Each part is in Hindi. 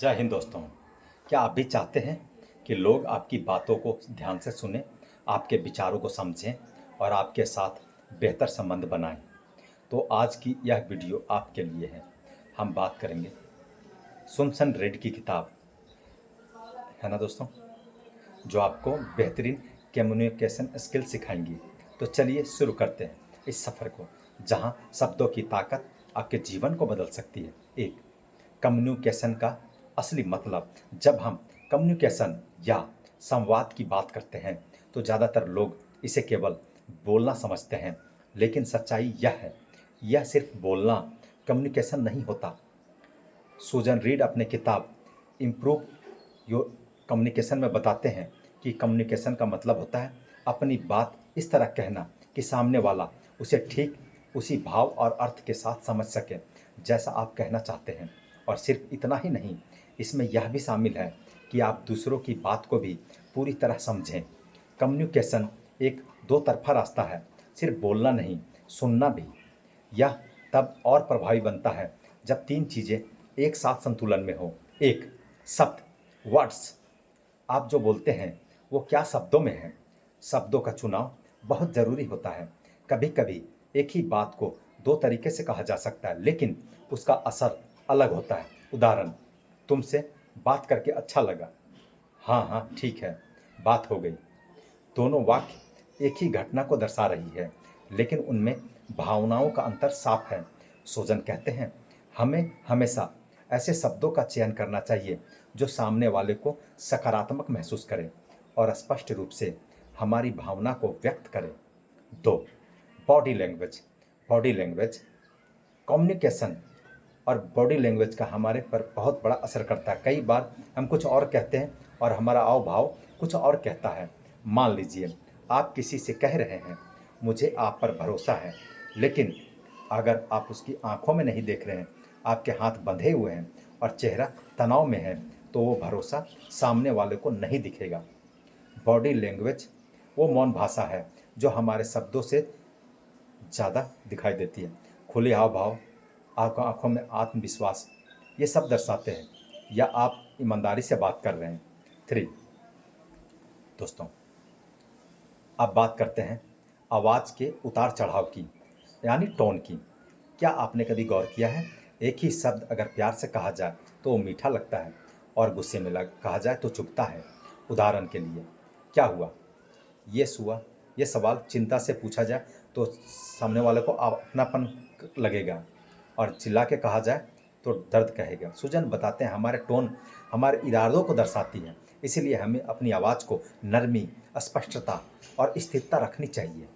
जय हिंद दोस्तों। क्या आप भी चाहते हैं कि लोग आपकी बातों को ध्यान से सुनें, आपके विचारों को समझें और आपके साथ बेहतर संबंध बनाएं? तो आज की यह वीडियो आपके लिए है। हम बात करेंगे सुनसन रेड की किताब, है ना दोस्तों, जो आपको बेहतरीन कम्युनिकेशन स्किल सिखाएंगी। तो चलिए शुरू करते हैं इस सफ़र को, जहां शब्दों की ताकत आपके जीवन को बदल सकती है। एक, कम्युनिकेशन का असली मतलब। जब हम कम्युनिकेशन या संवाद की बात करते हैं तो ज़्यादातर लोग इसे केवल बोलना समझते हैं, लेकिन सच्चाई यह है, यह सिर्फ बोलना कम्युनिकेशन नहीं होता। सुजन रीड अपने किताब इम्प्रूव योर कम्युनिकेशन में बताते हैं कि कम्युनिकेशन का मतलब होता है अपनी बात इस तरह कहना कि सामने वाला उसे ठीक उसी भाव और अर्थ के साथ समझ सके जैसा आप कहना चाहते हैं। और सिर्फ इतना ही नहीं, इसमें यह भी शामिल है कि आप दूसरों की बात को भी पूरी तरह समझें। कम्युनिकेशन एक दो तरफा रास्ता है, सिर्फ बोलना नहीं, सुनना भी। यह तब और प्रभावी बनता है जब तीन चीज़ें एक साथ संतुलन में हो। एक, शब्द, वर्ड्स। आप जो बोलते हैं वो क्या शब्दों में है। शब्दों का चुनाव बहुत ज़रूरी होता है। कभी कभी एक ही बात को दो तरीके से कहा जा सकता है, लेकिन उसका असर अलग होता है। उदाहरण, तुमसे बात करके अच्छा लगा। हाँ हाँ ठीक है, बात हो गई। दोनों वाक्य एक ही घटना को दर्शा रही है, लेकिन उनमें भावनाओं का अंतर साफ है। सोजन कहते हैं, हमें हमेशा ऐसे शब्दों का चयन करना चाहिए जो सामने वाले को सकारात्मक महसूस करे और स्पष्ट रूप से हमारी भावना को व्यक्त करे। दो, body language. Body language communication और बॉडी लैंग्वेज का हमारे पर बहुत बड़ा असर करता है। कई बार हम कुछ और कहते हैं और हमारा हाव भाव कुछ और कहता है। मान लीजिए आप किसी से कह रहे हैं, मुझे आप पर भरोसा है, लेकिन अगर आप उसकी आंखों में नहीं देख रहे हैं, आपके हाथ बंधे हुए हैं और चेहरा तनाव में है, तो वो भरोसा सामने वाले को नहीं दिखेगा। बॉडी लैंग्वेज वो मौन भाषा है जो हमारे शब्दों से ज़्यादा दिखाई देती है। खुले हाव भाव, आंखों में आत्मविश्वास, ये सब दर्शाते हैं या आप ईमानदारी से बात कर रहे हैं। थ्री, दोस्तों, अब बात करते हैं आवाज़ के उतार चढ़ाव की, यानी टोन की। क्या आपने कभी गौर किया है, एक ही शब्द अगर प्यार से कहा जाए तो वो मीठा लगता है और गुस्से में लग कहा जाए तो चुभता है। उदाहरण के लिए, क्या हुआ, ये सवाल चिंता से पूछा जाए तो सामने वाले को अपनापन लगेगा, और चिल्ला के कहा जाए तो दर्द कहेगा। सुजन बताते हैं हमारे टोन हमारे इरादों को दर्शाती है, इसीलिए हमें अपनी आवाज़ को नरमी, स्पष्टता और स्थिरता रखनी चाहिए।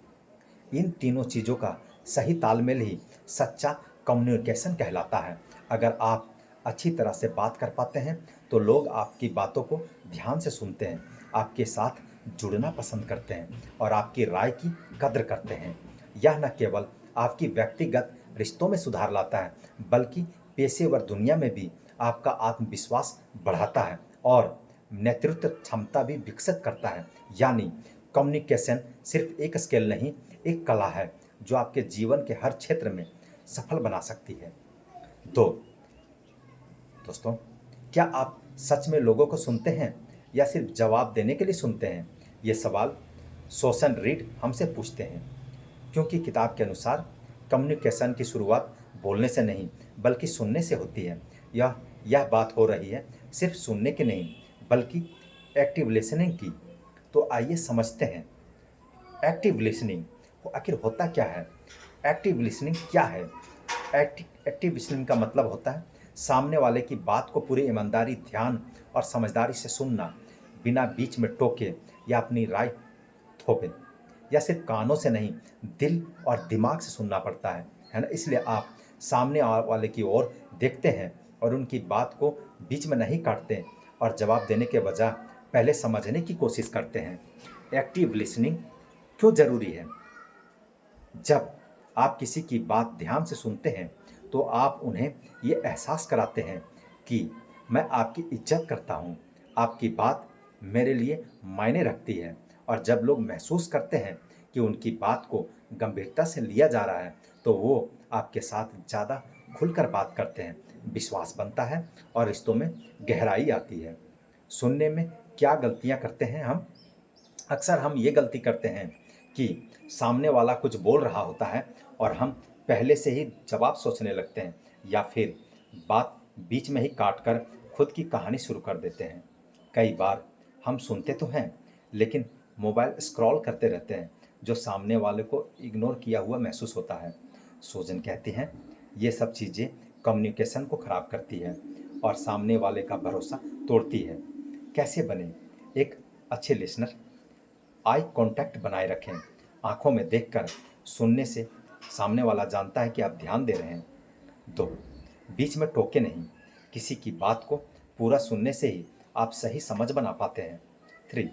इन तीनों चीज़ों का सही तालमेल ही सच्चा कम्युनिकेशन कहलाता है। अगर आप अच्छी तरह से बात कर पाते हैं तो लोग आपकी बातों को ध्यान से सुनते हैं, आपके साथ जुड़ना पसंद करते हैं और आपकी राय की कद्र करते हैं। यह न केवल आपकी व्यक्तिगत रिश्तों में सुधार लाता है, बल्कि पेशेवर दुनिया में भी आपका आत्मविश्वास बढ़ाता है और नेतृत्व क्षमता भी विकसित करता है। यानी कम्युनिकेशन सिर्फ एक स्किल नहीं, एक कला है जो आपके जीवन के हर क्षेत्र में सफल बना सकती है। दो, दोस्तों, क्या आप सच में लोगों को सुनते हैं या सिर्फ जवाब देने के लिए सुनते हैं? ये सवाल सोशन रीड हमसे पूछते हैं, क्योंकि किताब के अनुसार कम्युनिकेशन की शुरुआत बोलने से नहीं बल्कि सुनने से होती है। यह बात हो रही है सिर्फ सुनने की नहीं, बल्कि एक्टिव लिसनिंग की। तो आइए समझते हैं एक्टिव लिसनिंग आखिर होता क्या है। एक्टिव लिसनिंग क्या है? एक्टिव लिसनिंग का मतलब होता है सामने वाले की बात को पूरी ईमानदारी, ध्यान और समझदारी से सुनना, बिना बीच में टोके या अपनी राय थोपे। या सिर्फ कानों से नहीं, दिल और दिमाग से सुनना पड़ता है ना। इसलिए आप सामने वाले की ओर देखते हैं और उनकी बात को बीच में नहीं काटते और जवाब देने के बजाय पहले समझने की कोशिश करते हैं। एक्टिव लिसनिंग क्यों ज़रूरी है? जब आप किसी की बात ध्यान से सुनते हैं तो आप उन्हें ये एहसास कराते हैं कि मैं आपकी इज्जत करता हूँ, आपकी बात मेरे लिए मायने रखती है। और जब लोग महसूस करते हैं कि उनकी बात को गंभीरता से लिया जा रहा है तो वो आपके साथ ज़्यादा खुलकर बात करते हैं। विश्वास बनता है और रिश्तों में गहराई आती है। सुनने में क्या गलतियाँ करते हैं हम? अक्सर हम ये गलती करते हैं कि सामने वाला कुछ बोल रहा होता है और हम पहले से ही जवाब सोचने लगते हैं या फिर बात बीच में ही काट कर खुद की कहानी शुरू कर देते हैं। कई बार हम सुनते तो हैं, लेकिन मोबाइल स्क्रॉल करते रहते हैं, जो सामने वाले को इग्नोर किया हुआ महसूस होता है। सोजन कहती हैं, ये सब चीज़ें कम्युनिकेशन को ख़राब करती है और सामने वाले का भरोसा तोड़ती है। कैसे बने एक अच्छे लिसनर? आई कांटेक्ट बनाए रखें। आंखों में देखकर सुनने से सामने वाला जानता है कि आप ध्यान दे रहे हैं। 2, बीच में टोके नहीं। किसी की बात को पूरा सुनने से ही आप सही समझ बना पाते हैं। 3,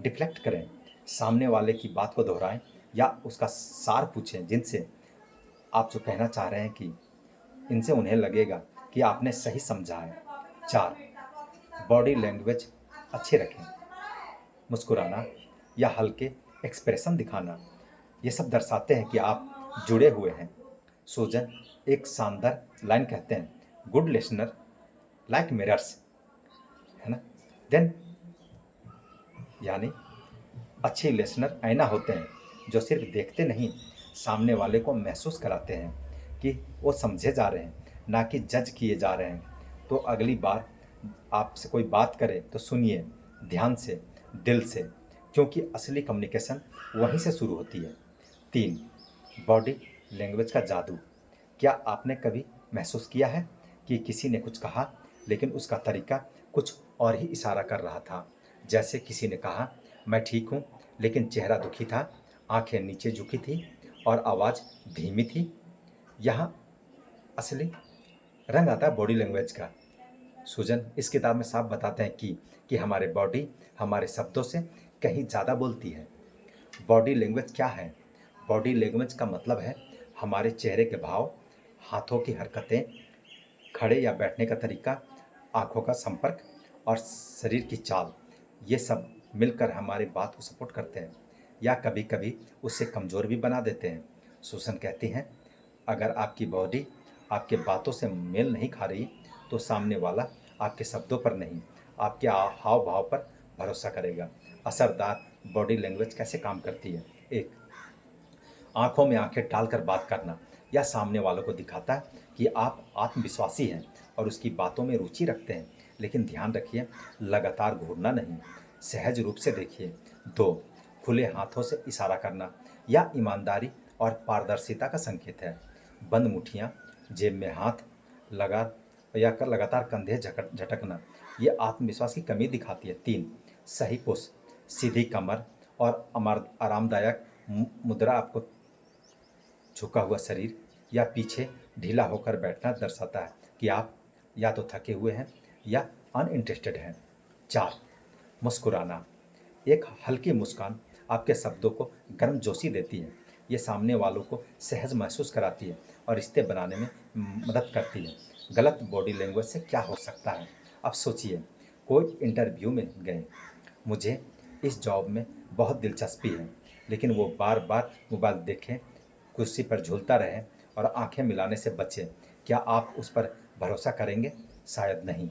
डिफ्लेक्ट करें। सामने वाले की बात को दोहराएं या उसका सार पूछें, जिनसे आप जो कहना चाह रहे हैं कि इनसे उन्हें लगेगा कि आपने सही समझा है। 4, बॉडी लैंग्वेज अच्छे रखें। मुस्कुराना या हल्के एक्सप्रेशन दिखाना, ये सब दर्शाते हैं कि आप जुड़े हुए हैं। सोजन एक शानदार लाइन कहते हैं, गुड लिसनर लाइक मिरर्स, है ना? देन यानी अच्छे लिसनर आईना होते हैं, जो सिर्फ देखते नहीं, सामने वाले को महसूस कराते हैं कि वो समझे जा रहे हैं, ना कि जज किए जा रहे हैं। तो अगली बार आपसे कोई बात करे तो सुनिए ध्यान से, दिल से, क्योंकि असली कम्युनिकेशन वहीं से शुरू होती है। 3, बॉडी लैंग्वेज का जादू। क्या आपने कभी महसूस किया है कि किसी ने कुछ कहा, लेकिन उसका तरीका कुछ और ही इशारा कर रहा था? जैसे किसी ने कहा, मैं ठीक हूँ, लेकिन चेहरा दुखी था, आंखें नीचे झुकी थी और आवाज़ धीमी थी। यहाँ असली रंग आता है बॉडी लैंग्वेज का। सुजन इस किताब में साफ बताते हैं कि हमारे बॉडी हमारे शब्दों से कहीं ज़्यादा बोलती है। बॉडी लैंग्वेज क्या है? बॉडी लैंग्वेज का मतलब है हमारे चेहरे के भाव, हाथों की हरकतें, खड़े या बैठने का तरीका, आंखों का संपर्क और शरीर की चाल। ये सब मिलकर हमारी बात को सपोर्ट करते हैं या कभी-कभी उसे कमज़ोर भी बना देते हैं। सुसन कहती हैं, अगर आपकी बॉडी आपके बातों से मेल नहीं खा रही, तो सामने वाला आपके शब्दों पर नहीं, आपके हाव भाव पर भरोसा करेगा। असरदार बॉडी लैंग्वेज कैसे काम करती है? एक, आंखों में आंखें डालकर बात करना या सामने वालों को दिखाता है कि आप आत्मविश्वासी हैं और उसकी बातों में रुचि रखते हैं। लेकिन ध्यान रखिए, लगातार घूरना नहीं, सहज रूप से देखिए। 2, खुले हाथों से इशारा करना या ईमानदारी और पारदर्शिता का संकेत है। बंद मुट्ठियाँ, जेब में हाथ लगा या कर लगातार कंधे झटकना, ये आत्मविश्वास की कमी दिखाती है। 3, सही पोस, सीधी कमर और आरामदायक मुद्रा आपको झुका हुआ शरीर या पीछे ढीला होकर बैठना दर्शाता है कि आप या तो थके हुए हैं या अनइंटरेस्टेड हैं। 4, मुस्कुराना, एक हल्की मुस्कान आपके शब्दों को गर्मजोशी देती है। ये सामने वालों को सहज महसूस कराती है और रिश्ते बनाने में मदद करती है। गलत बॉडी लैंग्वेज से क्या हो सकता है? अब सोचिए, कोई इंटरव्यू में गए, मुझे इस जॉब में बहुत दिलचस्पी है, लेकिन वो बार बार मोबाइल देखें, कुर्सी पर झूलता रहे और आंखें मिलाने से बचे। क्या आप उस पर भरोसा करेंगे? शायद नहीं।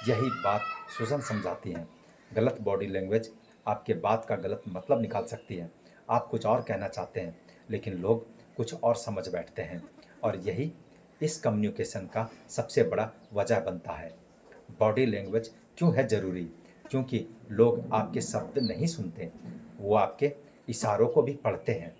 यही बात सुसन समझाती हैं। गलत बॉडी लैंग्वेज आपके बात का गलत मतलब निकाल सकती है। आप कुछ और कहना चाहते हैं, लेकिन लोग कुछ और समझ बैठते हैं और यही इस कम्युनिकेशन का सबसे बड़ा वजह बनता है। बॉडी लैंग्वेज क्यों है ज़रूरी? क्योंकि लोग आपके शब्द नहीं सुनते, वो आपके इशारों को भी पढ़ते हैं,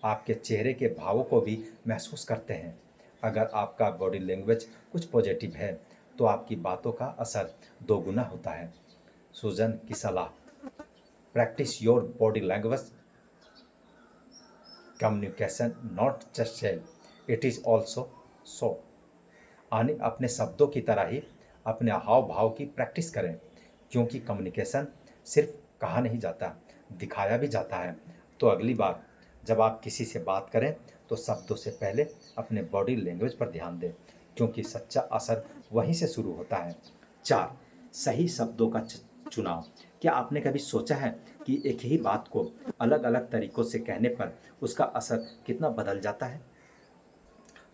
आपके चेहरे के भावों को भी महसूस करते हैं। अगर आपका बॉडी लैंग्वेज कुछ पॉजिटिव है, तो आपकी बातों का असर दोगुना होता है। सुजन की सलाह, practice your body language, communication not just sell, it is also show. यानी अपने शब्दों की तरह ही अपने हाव भाव की प्रैक्टिस करें, क्योंकि कम्युनिकेशन सिर्फ कहा नहीं जाता, दिखाया भी जाता है। तो अगली बार जब आप किसी से बात करें, तो शब्दों से पहले अपने बॉडी लैंग्वेज पर ध्यान दें, क्योंकि सच्चा असर वहीं से शुरू होता है। 4, सही शब्दों का चुनाव। क्या आपने कभी सोचा है कि एक ही बात को अलग अलग तरीकों से कहने पर उसका असर कितना बदल जाता है?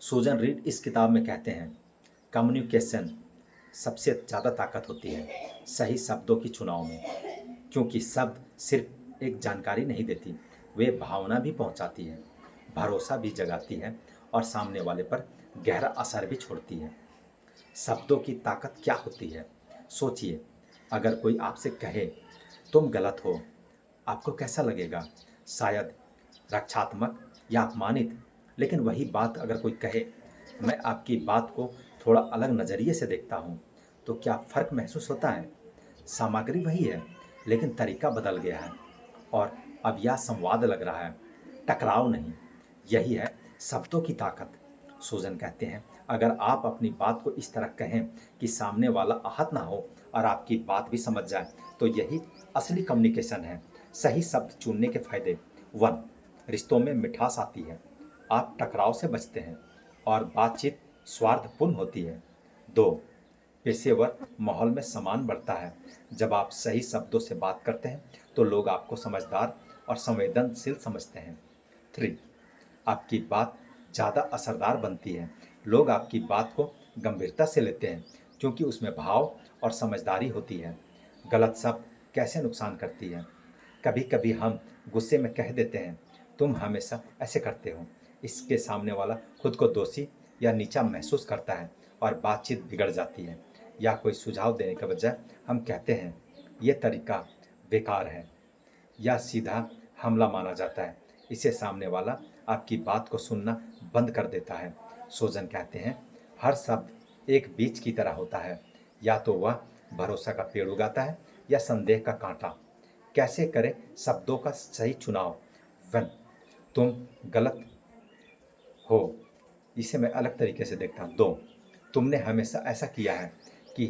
सूजन रीड इस किताब में कहते हैं, कम्युनिकेशन सबसे ज़्यादा ताकत होती है सही शब्दों की चुनाव में, क्योंकि शब्द सिर्फ एक जानकारी नहीं देती, वे भावना भी पहुंचाती है, भरोसा भी जगाती है और सामने वाले पर गहरा असर भी छोड़ती है। शब्दों की ताकत क्या होती है? सोचिए, अगर कोई आपसे कहे तुम गलत हो, आपको कैसा लगेगा? शायद रक्षात्मक या अपमानित। लेकिन वही बात अगर कोई कहे मैं आपकी बात को थोड़ा अलग नज़रिए से देखता हूँ, तो क्या फ़र्क महसूस होता है? सामग्री वही है, लेकिन तरीका बदल गया है और अब यह संवाद लग रहा है, टकराव नहीं। यही है शब्दों की ताकत। सूजन कहते हैं, अगर आप अपनी बात को इस तरह कहें कि सामने वाला आहत ना हो और आपकी बात भी समझ जाए, तो यही असली कम्युनिकेशन है। सही शब्द चुनने के फायदे। 1, रिश्तों में मिठास आती है, आप टकराव से बचते हैं और बातचीत स्वार्थपूर्ण होती है। 2, पेशेवर माहौल में सम्मान बढ़ता है, जब आप सही शब्दों से बात करते हैं तो लोग आपको समझदार और संवेदनशील समझते हैं। 3, आपकी बात ज़्यादा असरदार बनती है, लोग आपकी बात को गंभीरता से लेते हैं क्योंकि उसमें भाव और समझदारी होती है। गलत शब्द कैसे नुकसान करती है? कभी कभी हम गुस्से में कह देते हैं तुम हमेशा ऐसे करते हो। इसके सामने वाला खुद को दोषी या नीचा महसूस करता है और बातचीत बिगड़ जाती है। या कोई सुझाव देने के बजाय हम कहते हैं ये तरीका बेकार है, या सीधा हमला माना जाता है। इसे सामने वाला आपकी बात को सुनना बंद कर देता है। सोजन कहते हैं, हर शब्द एक बीज की तरह होता है, या तो वह भरोसा का पेड़ उगाता है या संदेह का कांटा। कैसे करें शब्दों का सही चुनाव? 1, तुम गलत हो, इसे मैं अलग तरीके से देखता हूँ। 2, तुमने हमेशा ऐसा किया है कि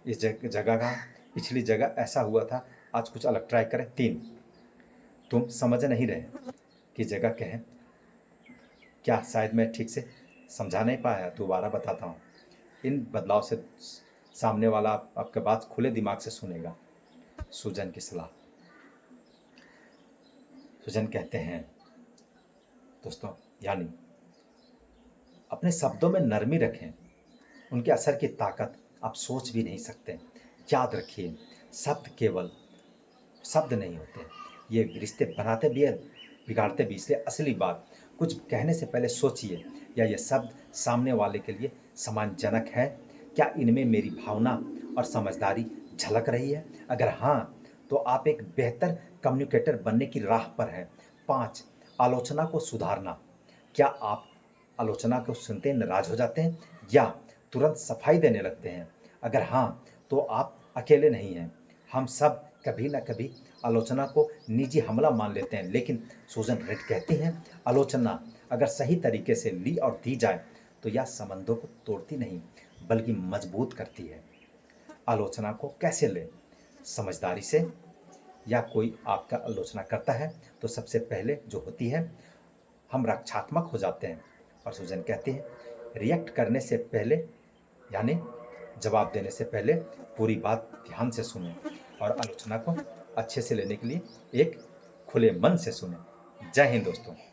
इस जगह का पिछली जगह ऐसा हुआ था, आज कुछ अलग ट्राई करें। 3, तुम समझ नहीं रहे कि जगह कहें क्या, शायद मैं ठीक से समझा नहीं पाया, दोबारा बताता हूँ। इन बदलाव से सामने वाला आपके बात खुले दिमाग से सुनेगा। सुजन की सलाह। सुजन कहते हैं दोस्तों, यानी अपने शब्दों में नरमी रखें, उनके असर की ताकत आप सोच भी नहीं सकते। याद रखिए, शब्द केवल शब्द नहीं होते, ये रिश्ते बनाते भी है, बिगाड़ते भी। इसलिए असली बात, कुछ कहने से पहले सोचिए, या ये शब्द सामने वाले के लिए सम्मानजनक है? क्या इनमें मेरी भावना और समझदारी झलक रही है? अगर हाँ, तो आप एक बेहतर कम्युनिकेटर बनने की राह पर हैं। 5, आलोचना को सुधारना। क्या आप आलोचना को सुनते ही नाराज हो जाते हैं या तुरंत सफाई देने लगते हैं? अगर हाँ, तो आप अकेले नहीं हैं। हम सब कभी ना कभी आलोचना को निजी हमला मान लेते हैं, लेकिन सूजन रेड कहती हैं, आलोचना अगर सही तरीके से ली और दी जाए तो यह संबंधों को तोड़ती नहीं बल्कि मजबूत करती है। आलोचना को कैसे लें? समझदारी से। या कोई आपका आलोचना करता है तो सबसे पहले जो होती है, हम रक्षात्मक हो जाते हैं। और सूजन कहती है, रिएक्ट करने से पहले, यानी जवाब देने से पहले पूरी बात ध्यान से सुनें और आलोचना को अच्छे से लेने के लिए एक खुले मन से सुनें। जय हिंद दोस्तों।